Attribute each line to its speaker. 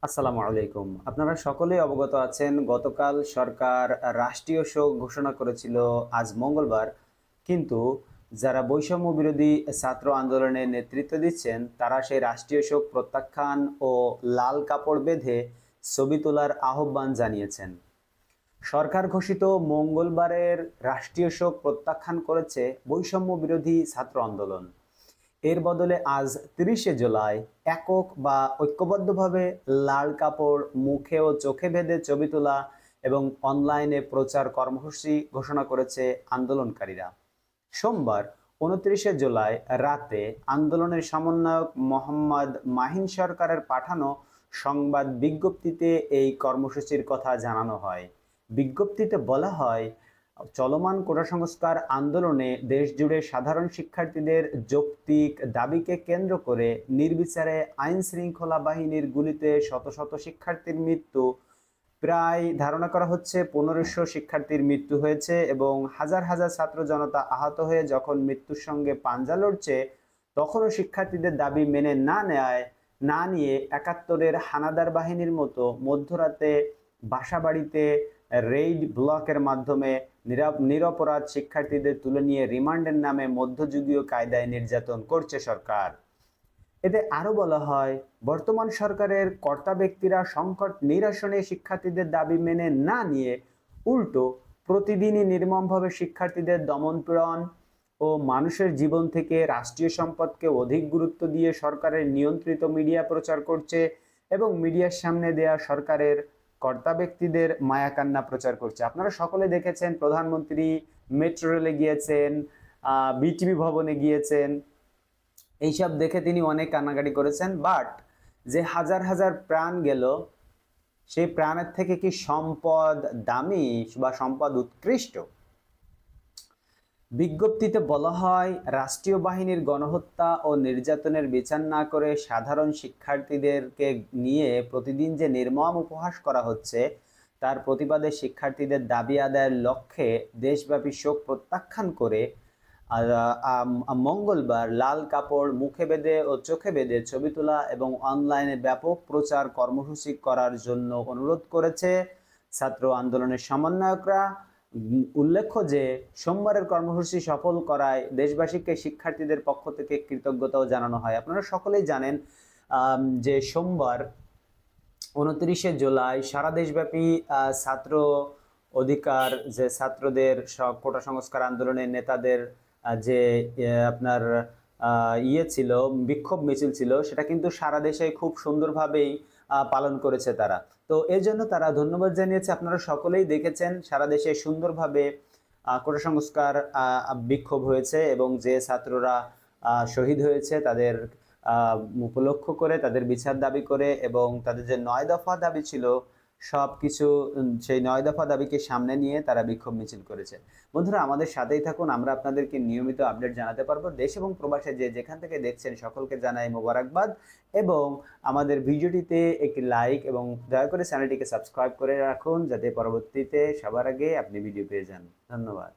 Speaker 1: আসসালামু আলাইকুম। আপনারা সকলেই অবগত আছেন গতকাল সরকার রাষ্ট্রীয় শোক ঘোষণা করেছিল আজ মঙ্গলবার। কিন্তু যারা বৈষম্য বিরোধী ছাত্র আন্দোলনে নেতৃত্ব দিচ্ছেন তারা সেই রাষ্ট্রীয় শোক প্রত্যাখ্যান ও লাল কাপড় বেঁধে ছবি তোলার আহ্বান জানিয়েছেন। সরকার ঘোষিত মঙ্গলবারের রাষ্ট্রীয় শোক প্রত্যাখ্যান করেছে বৈষম্য বিরোধী ছাত্র আন্দোলন। এর বদলে আজ ৩০শে জুলাই একক বা ঐক্যবদ্ধভাবে লাল কাপড় মুখে ও চোখে বেঁধে ছবি তোলা এবং অনলাইনে প্রচার কর্মসূচি ঘোষণা করেছে আন্দোলনকারীরা। সোমবার ২৯শে জুলাই রাতে আন্দোলনের সমন্বয়ক মোহাম্মদ মাহিন সরকারের পাঠানো সংবাদ বিজ্ঞপ্তিতে এই কর্মসূচির কথা জানানো হয়। বিজ্ঞপ্তিতে বলা হয়, চলমান কোটা সংস্কার আন্দোলনে দেশজুড়ে সাধারণ শিক্ষার্থীদের যৌক্তিক দাবিকে কেন্দ্র করে নির্বিচারে আইন শৃঙ্খলা বাহিনীর গুলিতে শত শত শিক্ষার্থীর মৃত্যু, প্রায় ধারণা করা হচ্ছে ১৫০০ শিক্ষার্থীর মৃত্যু হয়েছে এবং হাজার হাজার ছাত্র জনতা আহত হয়ে যখন মৃত্যুর সঙ্গে পাঞ্জা লড়ছে, তখনও শিক্ষার্থীদের দাবি মেনে না নিয়ে ৭১-এর হানাদার বাহিনীর মতো মধ্যরাতে বাসাবাড়িতে রেইড ব্লকের মাধ্যমে নিরপরাধ শিক্ষার্থীদের তুলে নিয়ে রিমান্ডের নামে মধ্যযুগীয় কায়দায় নির্যাতন করছে সরকার। এতে আরো বলা হয়, বর্তমান সরকারের কর্তা ব্যক্তিরা সংকট নিরসনে শিক্ষার্থীদের দাবি মেনে না নিয়ে উল্টো প্রতিদিনই নির্মমভাবে শিক্ষার্থীদের দমন-পীড়ন ও মানুষের জীবন থেকে রাষ্ট্রীয় সম্পদকে অধিক গুরুত্ব দিয়ে সরকারের নিয়ন্ত্রিত মিডিয়া প্রচার করছে এবং মিডিয়ার সামনে দেয়া সরকারের কর্তা ব্যক্তিদের মায়াকান্না প্রচার করছে। আপনারা সকলে দেখেছেন, প্রধানমন্ত্রী মেট্রো রেলে গিয়েছেন, বিটিভি ভবনে গিয়েছেন, এইসব দেখে তিনি অনেক কান্নাকাটি করেছেন। বাট যে হাজার হাজার প্রাণ গেল, সেই প্রাণের থেকে কি সম্পদ দামি বা সম্পদ উৎকৃষ্ট? বিজ্ঞপ্তিতে বলা হয়, রাষ্ট্রীয় বাহিনীর গণহত্যা ও নির্যাতনের বিচার না করে সাধারণ শিক্ষার্থীদেরকে নিয়ে প্রতিদিন যে নির্মম উপহাস করা হচ্ছে, তার প্রতিবাদে শিক্ষার্থীদের দাবি আদায়ের লক্ষ্যে দেশব্যাপী শোক প্রত্যাখ্যান করে মঙ্গলবার লাল কাপড় মুখে বেঁধে ও চোখে বেঁধে ছবি তোলা এবং অনলাইনে ব্যাপক প্রচার কর্মসূচি করার জন্য অনুরোধ করেছে ছাত্র আন্দোলনের সমন্বয়করা। উল্লেখ্য যে সোমবারের কর্মসূচি সফল করায় দেশবাসীকে শিক্ষার্থীদের পক্ষ থেকে কৃতজ্ঞতাও জানানো হয়। আপনারা সকলেই জানেন যে সোমবার ২৯শে জুলাই সারা দেশব্যাপী ছাত্র অধিকার, যে ছাত্রদের কোটা সংস্কার আন্দোলনের নেতাদের যে আপনার ছিল, বিক্ষোভ মিছিল ছিল, সেটা কিন্তু সারা দেশে খুব সুন্দরভাবেই পালন করেছে তারা। তো এই জন্য তারা ধন্যবাদ জানিয়েছে। আপনারা সকলেই দেখেছেন সারা দেশে সুন্দরভাবে কোটা সংস্কার বিক্ষোভ হয়েছে এবং যে ছাত্ররা শহীদ হয়েছে তাদের উপলক্ষ করে, তাদের বিচার দাবি করে এবং তাদের যে ৯ দফা দাবি ছিল সবকিছু, সেই ৯ দফা দাবিকে সামনে নিয়ে তারা বিক্ষোভ মিছিল করেছে। বন্ধুরা, আমাদের সাথেই থাকুন, আমরা আপনাদেরকে নিয়মিত আপডেট জানাতে পারবো। দেশ এবং প্রবাসে যে যেখান থেকে দেখছেন সকলকে জানাই মোবারকবাদ এবং আমাদের ভিডিওটিতে একটি লাইক এবং দয়া করে চ্যানেলটিকে সাবস্ক্রাইব করে রাখুন যাতে পরবর্তীতে সবার আগে আপনি ভিডিও পেয়ে যান। ধন্যবাদ।